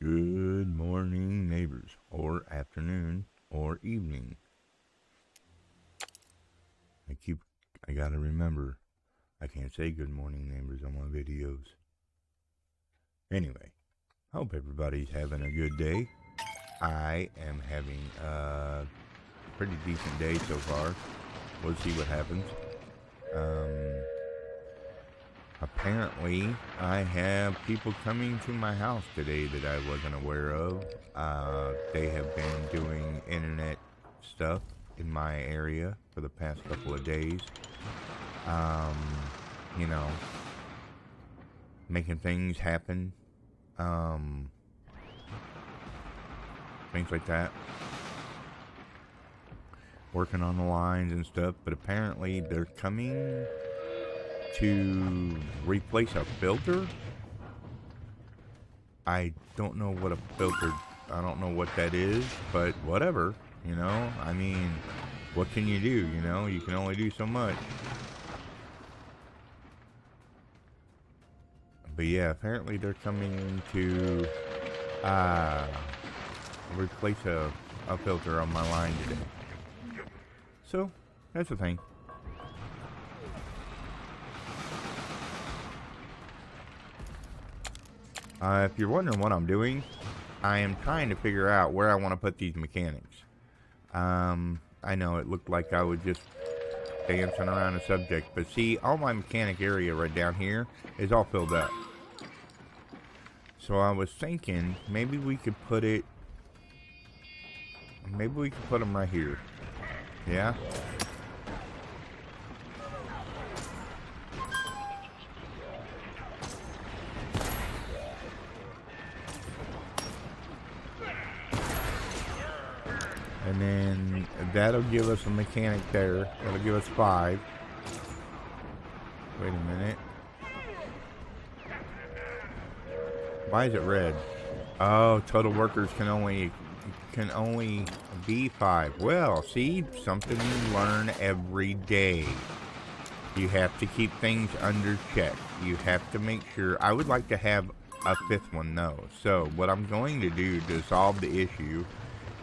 Good morning, neighbors, or afternoon, or evening. I gotta remember, I can't say good morning, neighbors on my videos. Anyway, hope everybody's having a good day. I am having a pretty decent day so far. We'll see what happens. Apparently, I have people coming to my house today that I wasn't aware of. They have been doing internet stuff in my area for the past couple of days. You know, making things happen. Things like that. Working on the lines and stuff, but apparently they're coming to replace a filter. I don't know what a filter, I don't know what that is, but whatever, you know, I mean, what can you do, you know, you can only do so much. But yeah, apparently they're coming to replace a filter on my line today. So, that's the thing. If you're wondering what I'm doing, I am trying to figure out where I want to put these mechanics. I know it looked like I was just dancing around the subject, but see, all my mechanic area right down here is all filled up. So I was thinking maybe we could put them right here. Yeah? And then that'll give us a mechanic there. That'll give us 5. Wait a minute. Why is it red? Oh, total workers can only be 5. Well, see, something you learn every day. You have to keep things under check. You have to make sure. I would like to have a 5th one though. So what I'm going to do to solve the issue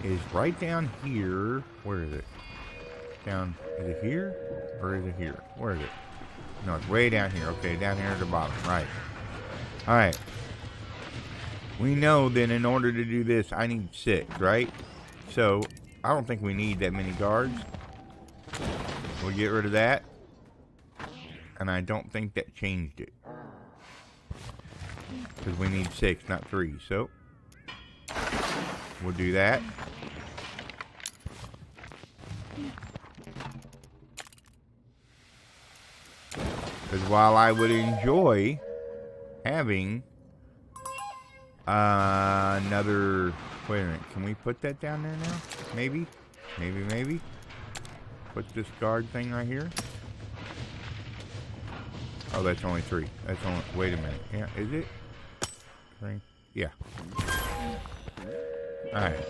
is right down here. Where is it? Is it here? Or is it here? Where is it? No, it's way down here. Okay, down here at the bottom. Right. Alright. We know that in order to do this, I need 6, right? So, I don't think we need that many guards. We'll get rid of that. And I don't think that changed it. Because we need 6, not 3. So, we'll do that. Because while I would enjoy having another... Wait a minute. Can we put that down there now? Maybe? Maybe. Put this guard thing right here. Oh, that's only 3. That's only... Wait a minute. Yeah, is it? 3? Yeah. Alright.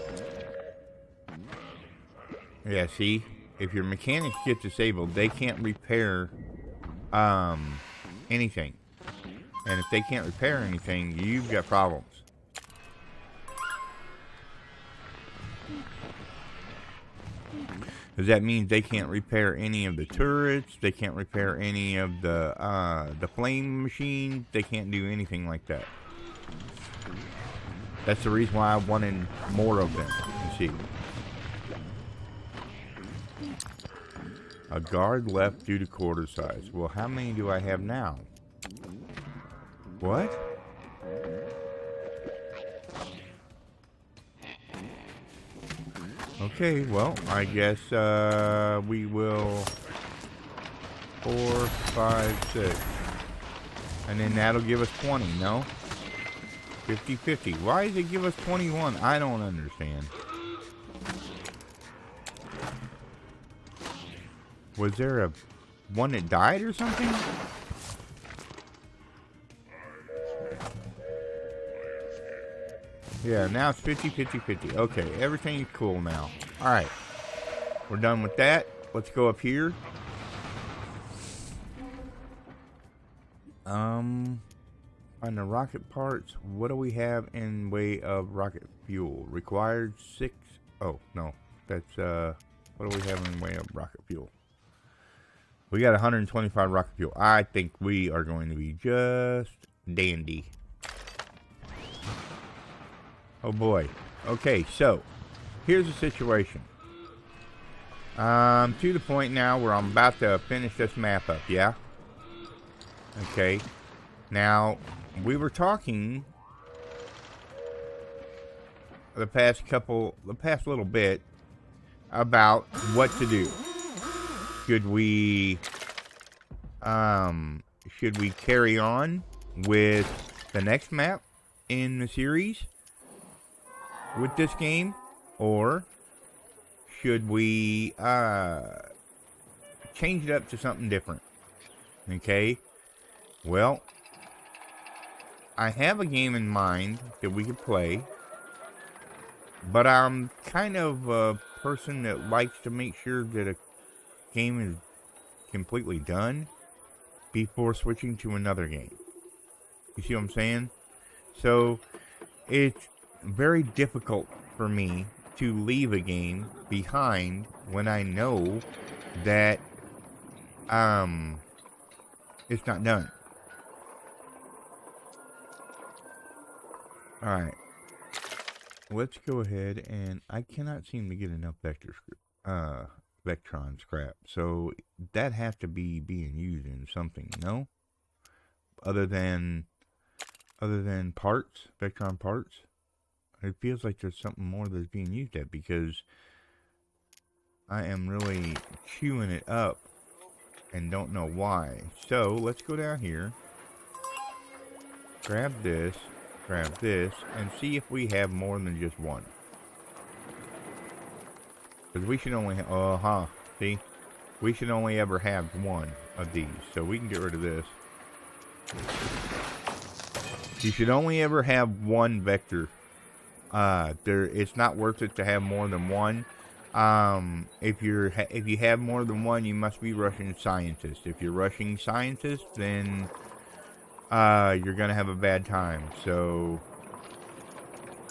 Yeah, see? If your mechanics get disabled, they can't repair anything. And if they can't repair anything, you've got problems. Because that means they can't repair any of the turrets, they can't repair any of the flame machines, they can't do anything like that. That's the reason why I wanted more of them, you see. A guard left due to quarter size. Well, how many do I have now? What? Okay, well, I guess we will 4, 5, 6. And then that'll give us 20, no? 50-50. Why does it give us 21? I don't understand. Was there a one that died or something? Yeah, now it's 50-50-50. Okay, everything's cool now. Alright. We're done with that. Let's go up here. On the rocket parts, what do we have in way of rocket fuel? Required 6. Oh, no. That's, what do we have in way of rocket fuel? We got 125 rocket fuel. I think we are going to be just dandy. Oh boy. Okay, so here's the situation. To the point now where I'm about to finish this map up, yeah? Okay. Now, we were talking the past little bit about what to do. Should we carry on with the next map in the series with this game, or should we change it up to something different? Okay. Well, I have a game in mind that we could play, but I'm kind of a person that likes to make sure that a game is completely done before switching to another game. You see what I'm saying? So it's very difficult for me to leave a game behind when I know that it's not done. Alright. Let's go ahead, and I cannot seem to get enough Vectron scrap. So that has to be being used in something, no? Other than parts, Vectron parts. It feels like there's something more that's being used at, because I am really chewing it up and don't know why. So let's go down here, grab this, and see if we have more than just one. Because we should only have, see? We should only ever have one of these. So we can get rid of this. You should only ever have one vector. It's not worth it to have more than one. If you have more than one, you must be rushing scientist. If you're rushing scientist, then you're gonna have a bad time. So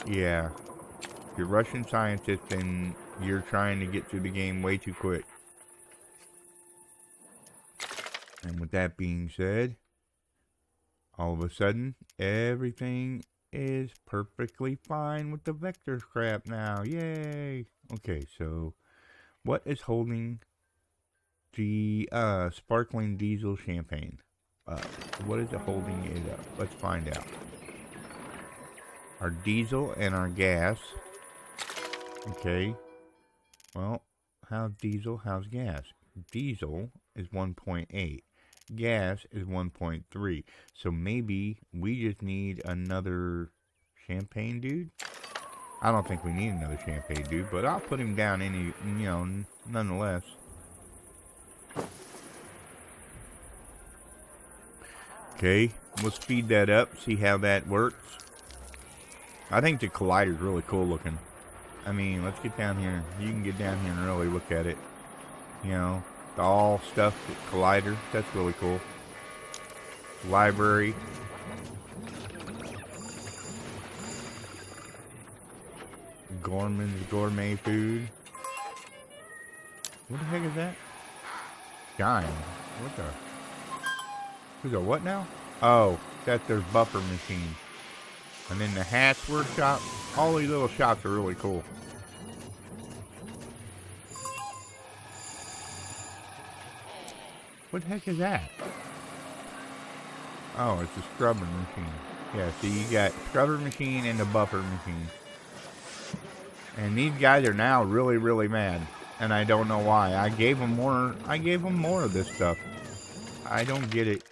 yeah, if you're rushing scientist, then you're trying to get through the game way too quick. And with that being said, all of a sudden, everything is perfectly fine with the vector scrap now. Yay! Okay, so what is holding the sparkling diesel champagne up? What is it holding it up? Let's find out. Our diesel and our gas. Okay. Well, how's diesel? How's gas? Diesel is 1.8. Gas is 1.3. So maybe we just need another champagne dude. I don't think we need another champagne dude, but I'll put him down nonetheless. Okay, we'll speed that up, see how that works. I think the collider's really cool looking. I mean, let's get down here. You can get down here and really look at it. You know, the all stuff collider. That's really cool. Library. Gorman's gourmet food. What the heck is that? Shine. What the? There's a what now? Oh, that's their buffer machine. And then the hats workshop. All these little shops are really cool. What the heck is that? Oh, it's a scrubber machine. Yeah, so you got scrubber machine and the buffer machine. And these guys are now really, really mad. And I don't know why. I gave them more of this stuff. I don't get it.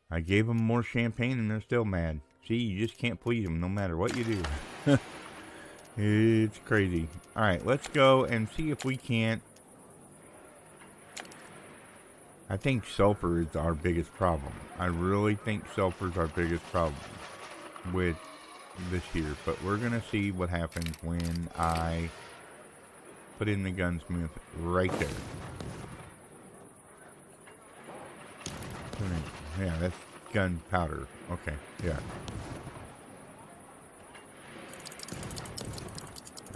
I gave them more champagne and they're still mad. See, you just can't please them no matter what you do. It's crazy. Alright, let's go and see if we can't. I think sulfur is our biggest problem. I really think sulfur is our biggest problem with this here. But we're going to see what happens when I put in the gunsmith right there. Yeah, that's gunpowder. Okay, yeah.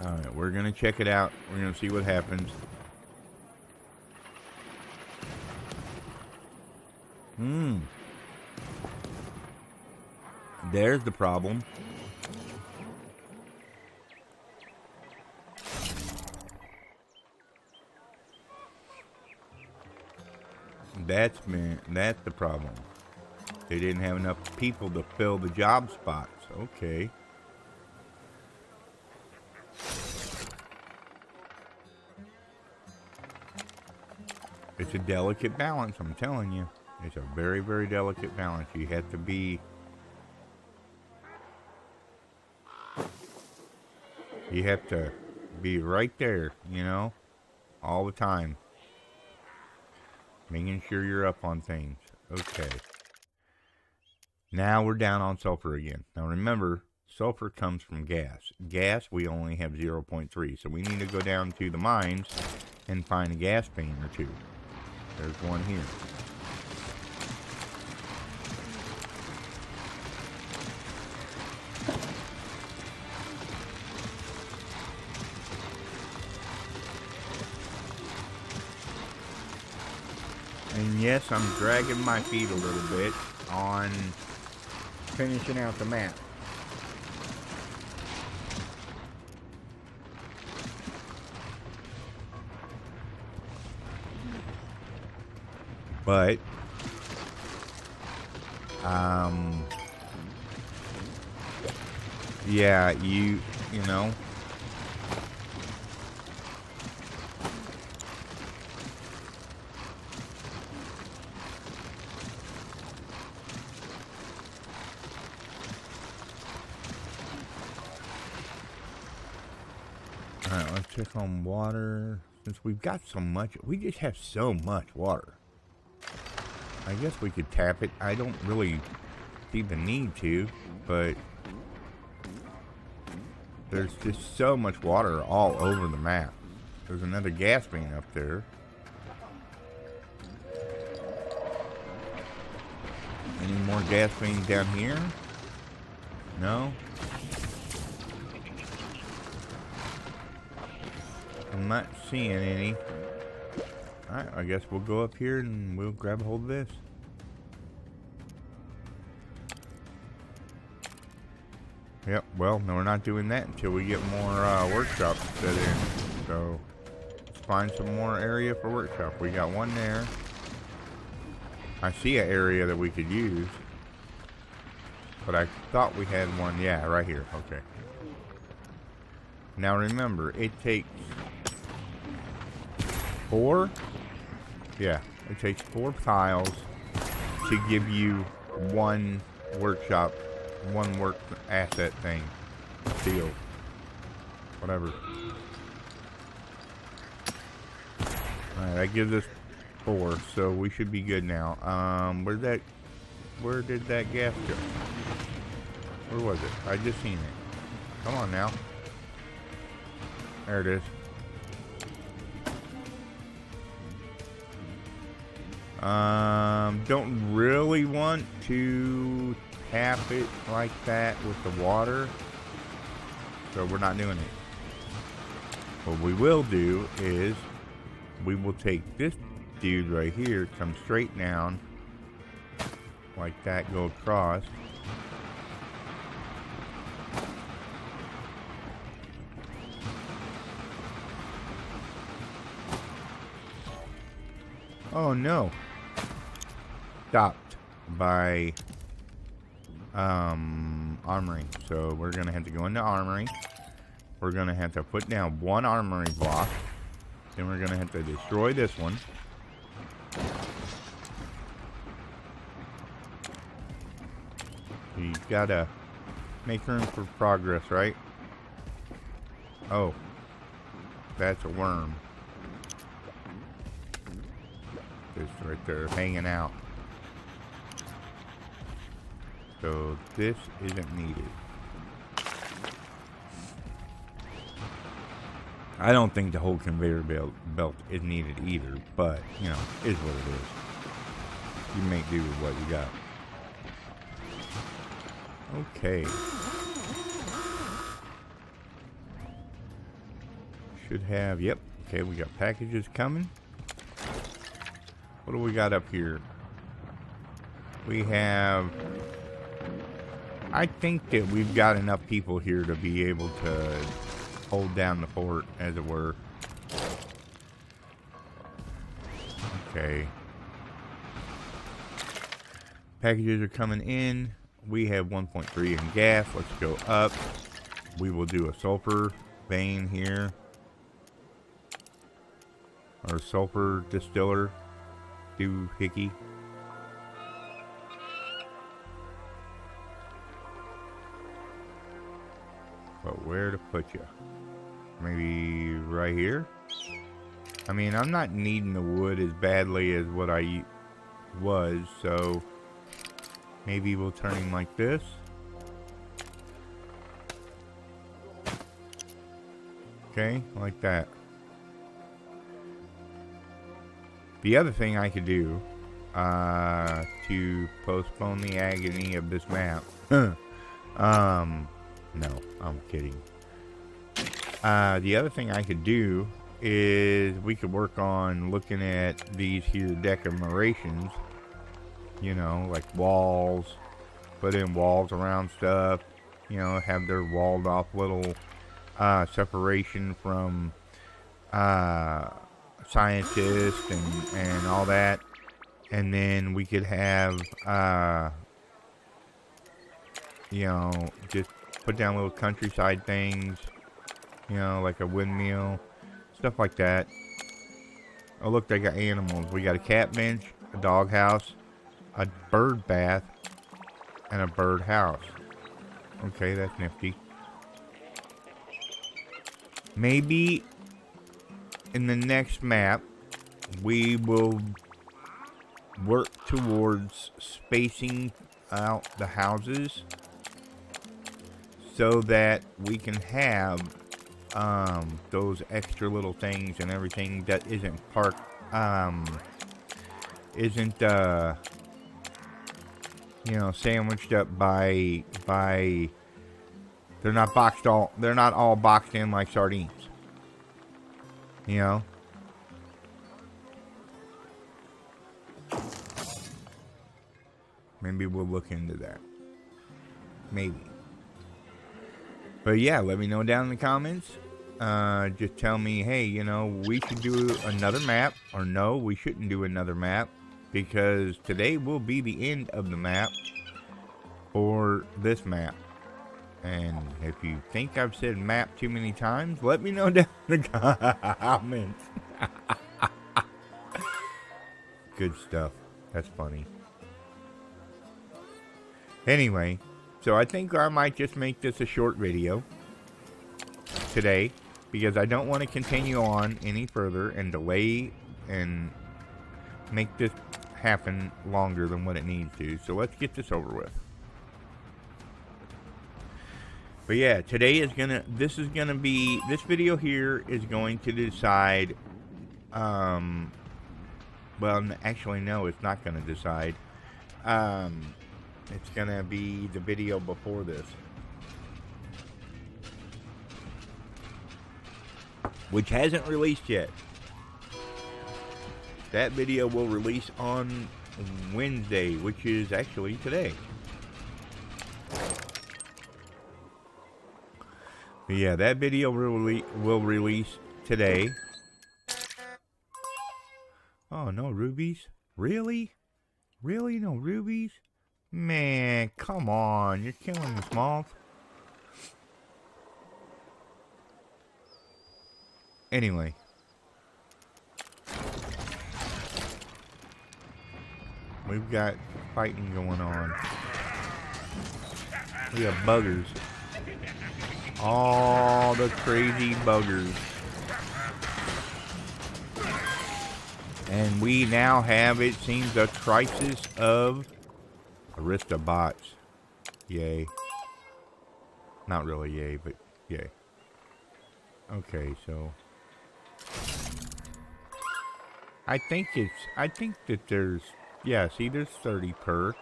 Alright, we're gonna check it out. We're gonna see what happens. There's the problem. That's the problem. They didn't have enough people to fill the job spots. Okay. It's a delicate balance, I'm telling you. It's a very, very delicate balance. You have to be... You have to be right there, you know, all the time. Making sure you're up on things. Okay. Now we're down on sulfur again. Now remember, sulfur comes from gas. Gas, we only have 0.3. So we need to go down to the mines and find a gas vein or two. There's one here. And yes, I'm dragging my feet a little bit on finishing out the map. But, yeah, you know, alright, let's check on water. Since we've got so much, we just have so much water. I guess we could tap it. I don't really see the need to, but there's just so much water all over the map. There's another gas main up there. Any more gas mains down here? No? I'm not seeing any. Alright, I guess we'll go up here and we'll grab a hold of this. Yep, well, no, we're not doing that until we get more workshops set in. So, let's find some more area for workshop. We got one there. I see an area that we could use. But I thought we had one, yeah, right here. Okay. Now remember, it takes 4? Yeah, it takes 4 tiles to give you one workshop, one work asset thing, deal, whatever. Alright, that gives us 4, so we should be good now. Where did that gas go? Where was it? I just seen it. Come on now. There it is. Don't really want to tap it like that with the water, so we're not doing it. What we will do is we will take this dude right here, come straight down like that, go across. Oh no. Stopped by armory. So we're gonna have to go into armory. We're gonna have to put down one armory block. Then we're gonna have to destroy this one. You gotta make room for progress, right? Oh, that's a worm. Just right there hanging out. So this isn't needed. I don't think the whole conveyor belt is needed either, but you know, is what it is. you make do with what you got. Okay. Should have, yep. Okay, we got packages coming. What do we got up here? We have... I think that we've got enough people here to be able to hold down the fort, as it were. Okay. Packages are coming in. We have 1.3 in gas. Let's go up. We will do a sulfur vein here. Or sulfur distiller. Doohickey. But where to put you? Maybe right here? I mean, I'm not needing the wood as badly as what I was, so maybe we'll turn him like this. Okay, like that. The other thing I could do to postpone the agony of this map. No, I'm kidding. The other thing I could do is we could work on looking at these here decorations. You know, like walls. Put in walls around stuff. You know, have their walled off little separation from scientists and all that. And then we could have, you know, just put down little countryside things. You know, like a windmill. Stuff like that. Oh, look, they got animals. We got a cat bench, a dog house, a bird bath, and a bird house. Okay, that's nifty. Maybe in the next map, we will work towards spacing out the houses so that we can have those extra little things and everything that isn't parked, you know, sandwiched up by they're not all boxed in like sardines. You know? Maybe we'll look into that. Maybe. But yeah, let me know down in the comments. Just tell me, hey, you know, we should do another map. Or no, we shouldn't do another map. Because today will be the end of the map for this map. And if you think I've said map too many times, let me know down in the comments. Good stuff. That's funny. Anyway, so I think I might just make this a short video today. Because I don't want to continue on any further and delay and make this happen longer than what it needs to. So let's get this over with. But yeah, today is this video here is going to decide, well, actually no, it's not going to decide. It's going to be the video before this. Which hasn't released yet. That video will release on Wednesday, which is actually today. But yeah, that video will release today. Oh, no rubies? Really? Really? No rubies? Man, come on. You're killing the smalls. Anyway. We've got fighting going on. We have buggers. All the crazy buggers. And we now have, it seems, a crisis of Arista bots. Yay. Not really yay, but yay. Okay, so I think that there's Yeah, see, there's 30 per.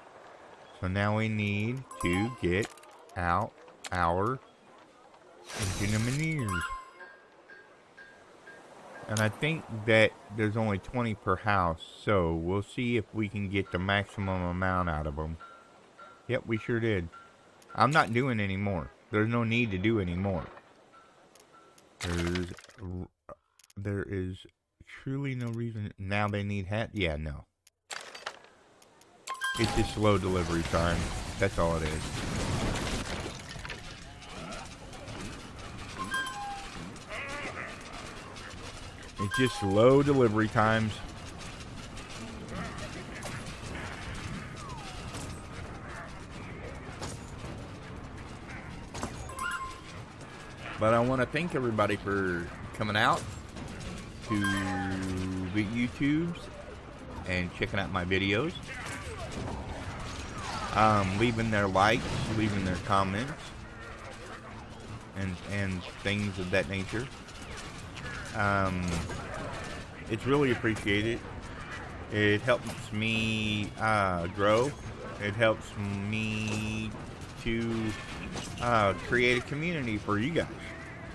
So now we need to get out our engineers. And I think that there's only 20 per house, so we'll see if we can get the maximum amount out of them. Yep, we sure did. I'm not doing any more. There's no need to do any more. There is truly no reason. Now they need hat. Yeah, no. It's just slow delivery time. That's all it is. It's just slow delivery times. But I want to thank everybody for coming out to the YouTubes and checking out my videos. Leaving their likes, leaving their comments, and things of that nature. It's really appreciated. It helps me grow. It helps me to create a community for you guys.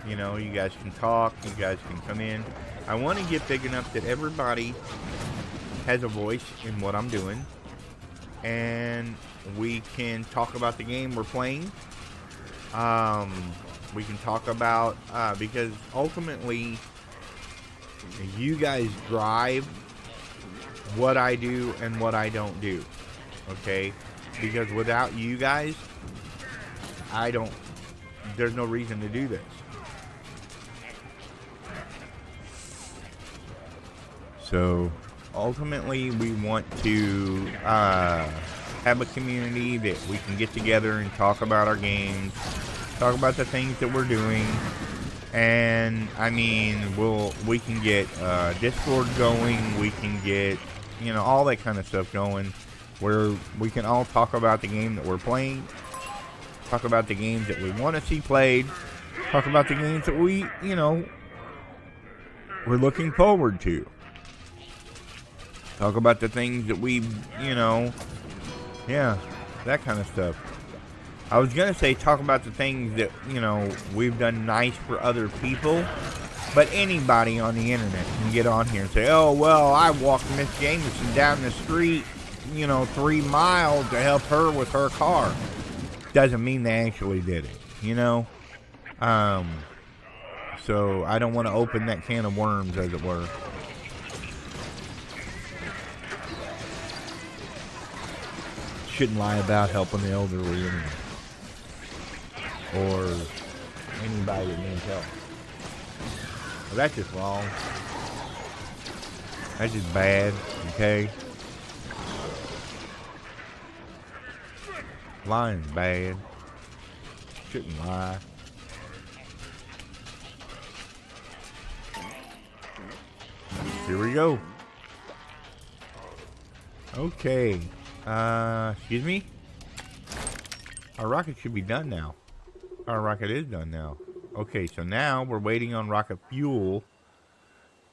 You know, you guys can talk, you guys can come in. I want to get big enough that everybody has a voice in what I'm doing, and we can talk about the game we're playing. We can talk about because ultimately you guys drive what I do and what I don't do. Okay? Because without you guys, there's no reason to do this. So ultimately we want to have a community that we can get together and talk about our games, talk about the things that we're doing. And I mean, we can get Discord going, we can get, you know, all that kind of stuff going, where we can all talk about the game that we're playing, talk about the games that we want to see played, talk about the games that we, you know, we're looking forward to. Talk about the things that we, you know, yeah, that kind of stuff. I was going to say talk about the things that, you know, we've done nice for other people. But anybody on the internet can get on here and say, oh, well, I walked Miss Jameson down the street, you know, 3 miles to help her with her car. Doesn't mean they actually did it, you know? So I don't want to open that can of worms, as it were. Shouldn't lie about helping the elderly anyway. Or anybody that needs help. Well, that's just wrong. That's just bad, okay? Lying's bad. Shouldn't lie. Here we go. Okay. Excuse me? Our rocket should be done now. Our rocket is done now. Okay, so now we're waiting on rocket fuel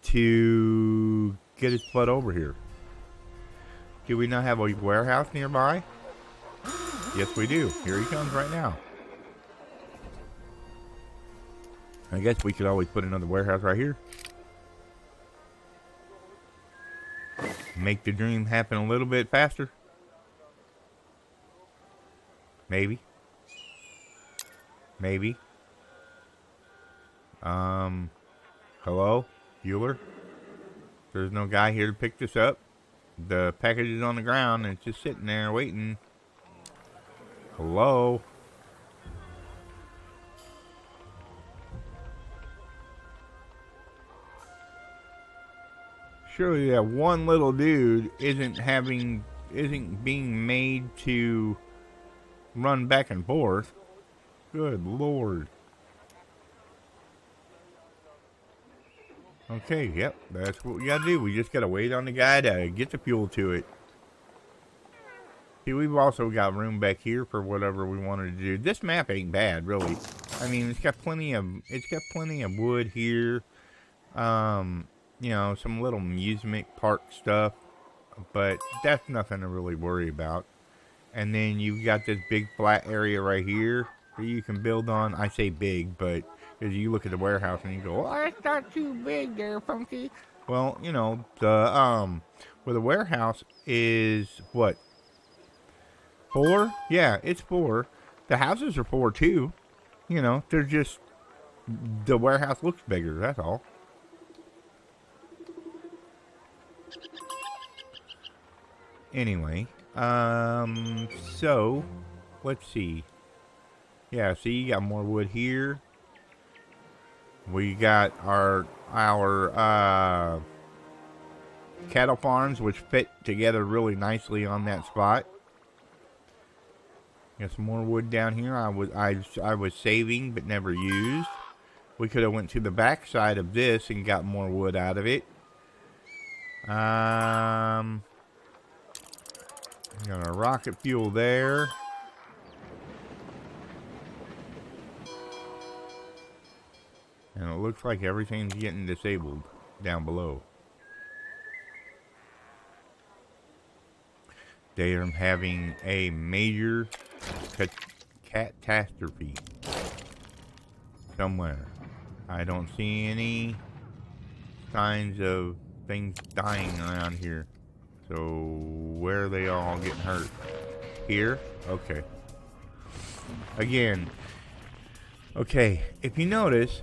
to get its butt over here. Do we not have a warehouse nearby? Yes, we do. Here he comes right now. I guess we could always put another warehouse right here. Make the dream happen a little bit faster. Maybe. Maybe. Hello? Bueller? There's no guy here to pick this up. The package is on the ground and it's just sitting there waiting. Hello? Surely that one little dude isn't being made to run back and forth. Good Lord. Okay, yep, that's what we gotta do. We just gotta wait on the guy to get the fuel to it. See, we've also got room back here for whatever we wanted to do. This map ain't bad, really. I mean, it's got plenty of wood here. You know, some little amusement park stuff. but that's nothing to really worry about. And then you've got this big flat area right here that you can build on. I say big, but because you look at the warehouse and you go, well, that's not too big there, Funky. Well, you know, where the warehouse is, what, 4? Yeah, it's 4. The houses are 4 too. You know, they're just, the warehouse looks bigger, that's all. Anyway, so, let's see. Yeah, see, you got more wood here. We got our cattle farms, which fit together really nicely on that spot. Got some more wood down here. I was saving but never used. We could have went to the back side of this and got more wood out of it. Got our rocket fuel there. And it looks like everything's getting disabled down below. They are having a major catastrophe somewhere. I don't see any signs of things dying around here. So where are they all getting hurt? Here? Okay. Again. Okay, if you notice,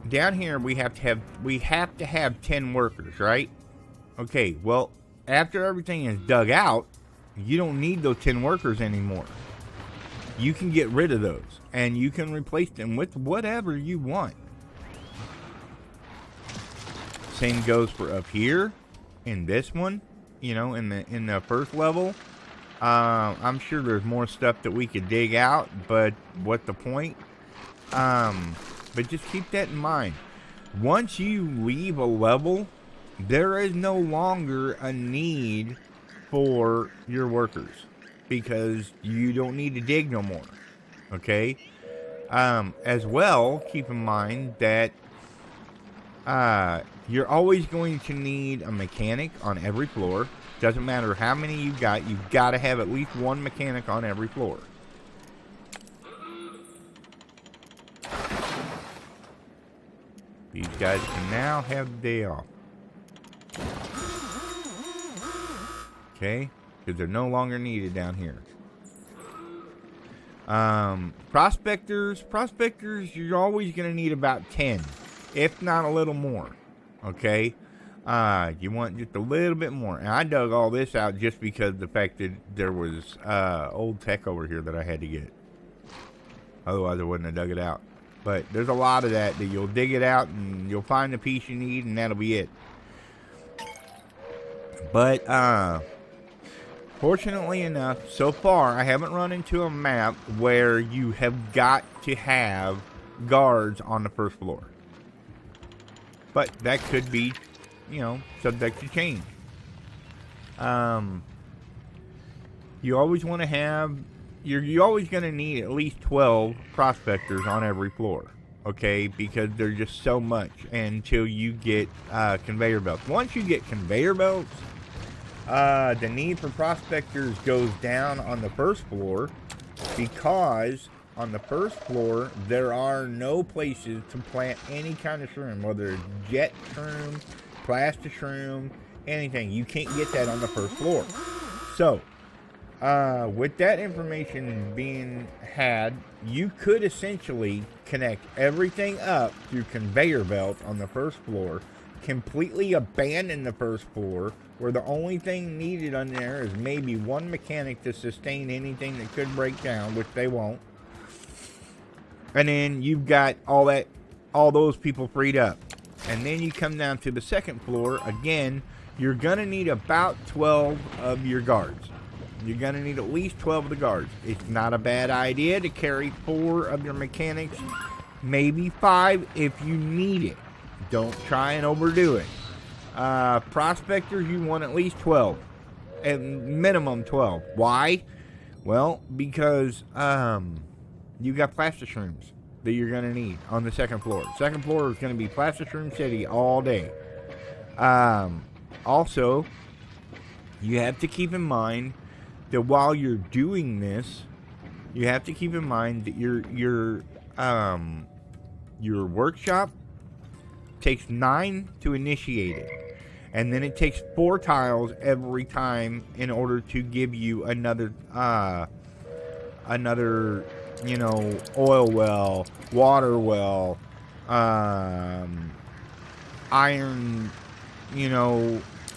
down here we have to have 10 workers, right? Okay, well, after everything is dug out, you don't need those 10 workers anymore. You can get rid of those, and you can replace them with whatever you want. Same goes for up here, in this one, you know, in the first level. I'm sure there's more stuff that we could dig out, but what's the point? But just keep that in mind. Once you leave a level, there is no longer a need for your workers because you don't need to dig no more. Okay? As well, keep in mind that you're always going to need a mechanic on every floor. Doesn't matter how many you've got to have at least one mechanic on every floor. These guys can now have the day off. Okay? Because they're no longer needed down here. Prospectors, you're always going to need about 10. If not a little more. Okay? You want just a little bit more. And I dug all this out just because of the fact that there was old tech over here that I had to get. Otherwise I wouldn't have dug it out. But there's a lot of that you'll dig it out and you'll find the piece you need and that'll be it. But fortunately enough, so far I haven't run into a map where you have got to have guards on the first floor. But that could be, you know, subject to change. You always want to have, you're always going to need at least 12 prospectors on every floor. Okay, because there's just so much until you get conveyor belts. Once you get conveyor belts, the need for prospectors goes down on the first floor because on the first floor there are no places to plant any kind of shroom, whether it's jet shroom, plastic shroom, anything. You can't get that on the first floor. So with that information being had, you could essentially connect everything up through conveyor belts on the first floor, completely abandon the first floor, where the only thing needed on there is maybe one mechanic to sustain anything that could break down, which they won't. And then you've got all those people freed up. And then you come down to the second floor. Again, you're going to need about 12 of your guards. You're going to need at least 12 of the guards. It's not a bad idea to carry 4 of your mechanics, maybe 5 if you need it. Don't try and overdo it. Prospectors, you want at least 12. At minimum 12. Why? Well, because you got plastic shrooms that you're going to need on the second floor. Second floor is going to be plastic shroom city all day. Also, you have to keep in mind that while you're doing this, you have to keep in mind that your workshop takes 9 to initiate it, and then it takes 4 tiles every time in order to give you another oil well, water well, iron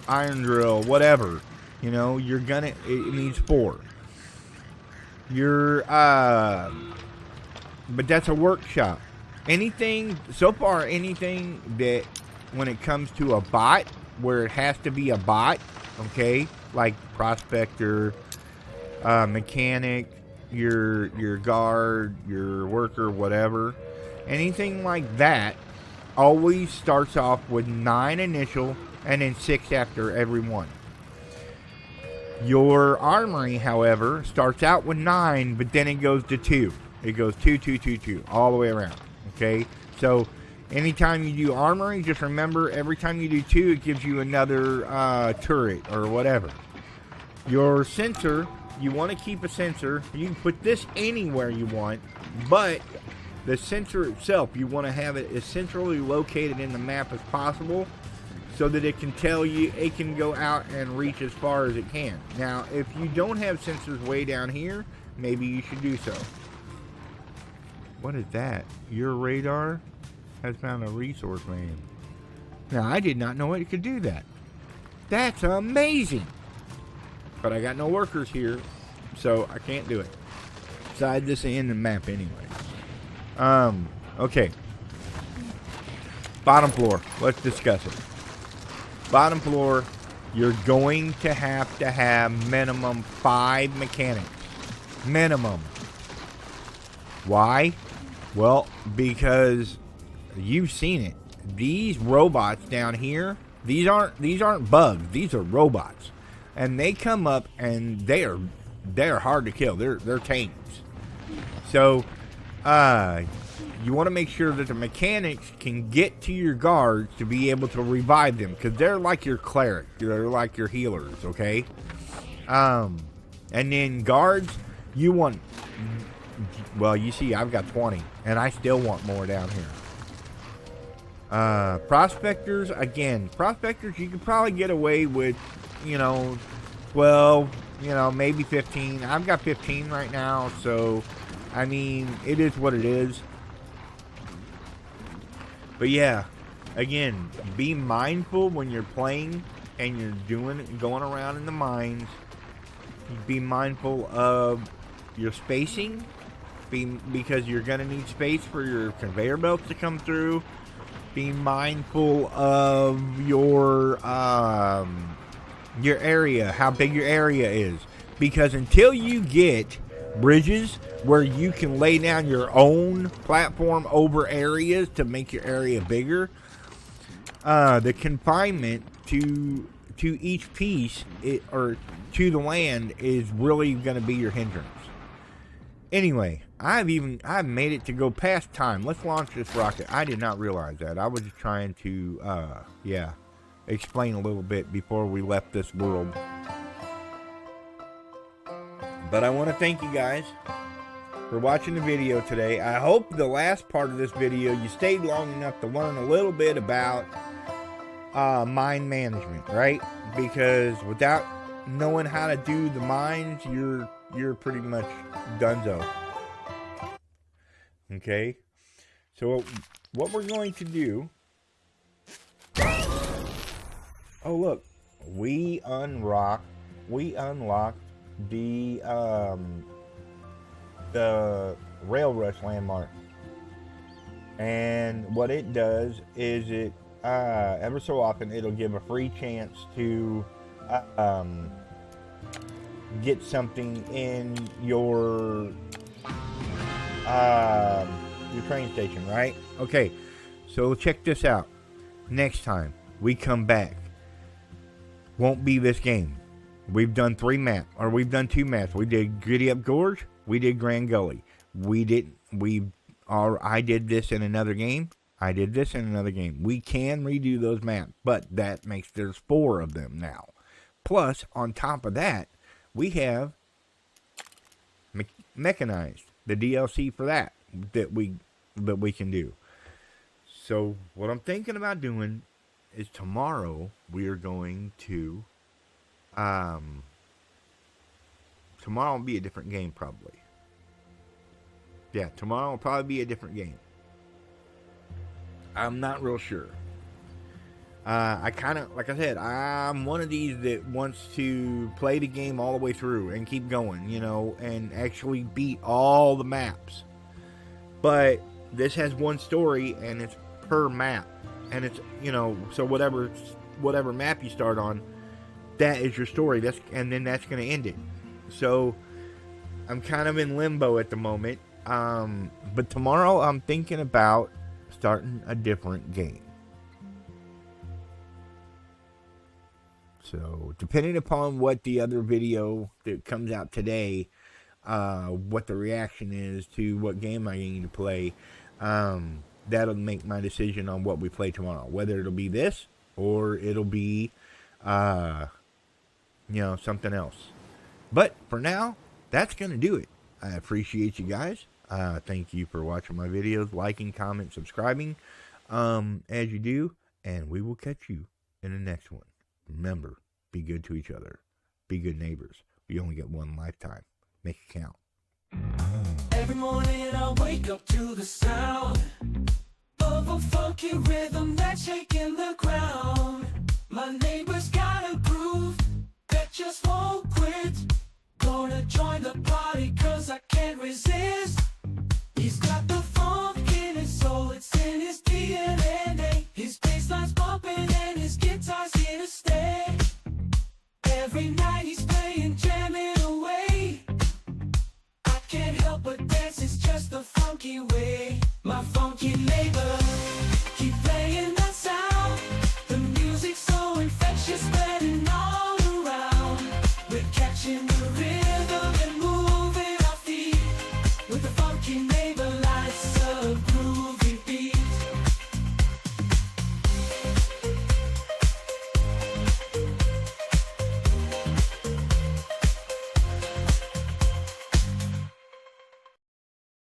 drill, whatever. It needs 4. But that's a workshop. Anything that when it comes to a bot, where it has to be a bot, okay, like prospector, mechanic, your guard, your worker, whatever, anything like that, always starts off with 9 initial and then 6 after every one. Your armory, however, starts out with 9, but then it goes to 2. It goes 2, 2, 2, 2, all the way around. Okay? So, anytime you do armory, just remember, every time you do 2, it gives you another turret or whatever. Your sensor, you want to keep a sensor. You can put this anywhere you want, but the sensor itself, you want to have it as centrally located in the map as possible, so that it can tell you, it can go out and reach as far as it can. Now, if you don't have sensors way down here, maybe you should do so. What is that? Your radar has found a resource man. Now, I did not know it could do that. That's amazing. But I got no workers here, so I can't do it. Besides, this is in the map anyway. Okay. Bottom floor. Let's discuss it. Bottom floor, you're going to have minimum 5 mechanics. Minimum. Why? Well, because you've seen it. These robots down here, these aren't bugs. These are robots. And they come up and they're hard to kill. They're tanks. So, you want to make sure that the mechanics can get to your guards to be able to revive them, because they're like your cleric. They're like your healers, okay? And then guards, you want... Well, you see, I've got 20, and I still want more down here. Prospectors, again, you can probably get away with, 12, maybe 15. I've got 15 right now, so, I mean, it is what it is. But yeah, again, be mindful when you're playing and you're going around in the mines. Be mindful of your spacing, because you're going to need space for your conveyor belts to come through. Be mindful of your area, how big your area is, because until you get bridges where you can lay down your own platform over areas to make your area bigger, the confinement to each piece or to the land is really going to be your hindrance. Anyway, I've made it to go past time. Let's launch this rocket. I did not realize that. I was just trying to explain a little bit before we left this world. But I want to thank you guys for watching the video today. I hope the last part of this video you stayed long enough to learn a little bit about mine management, right? Because without knowing how to do the mines, you're pretty much donezo. Okay? So what we're going to do... Oh, look. We unlocked the Rail Rush landmark. And what it does is it ever so often it'll give a free chance to get something in your train station, right? Okay, so check this out. Next time we come back, won't be this game. We've done 3 maps, or we've done 2 maps. We did Giddy Up Gorge, we did Grand Gully. I did this in another game. I did this in another game. We can redo those maps, but that makes there's 4 of them now. Plus, on top of that, we have Mechanized, the DLC for that we can do. So what I'm thinking about doing is tomorrow we are going to tomorrow will be a different game probably. Yeah, tomorrow will probably be a different game. I'm not real sure. I kind of, like I said, I'm one of these that wants to play the game all the way through and keep going, you know, and actually beat all the maps. But this has one story and it's per map. And it's, you know, so whatever map you start on, that is your story. And then that's going to end it. So I'm kind of in limbo at the moment. But tomorrow I'm thinking about starting a different game. So, depending upon what the other video that comes out today, what the reaction is to what game I need to play, that'll make my decision on what we play tomorrow. Whether it'll be this, or it'll be, you know, something else. But, for now, that's going to do it. I appreciate you guys. Thank you for watching my videos, liking, commenting, subscribing, as you do. And we will catch you in the next one. Remember, be good to each other. Be good neighbors. We only get one lifetime. Make it count. Every morning I wake up to the sound of a funky rhythm that's shaking the ground. My neighbor's got a groove that just won't quit. Gonna join the party cause I can't resist. He's got the funk in his soul, it's in his DNA. His bassline's bumping and his guitar's here to stay. Every night he's playing, jamming away. I can't help but dance, it's just the funky way.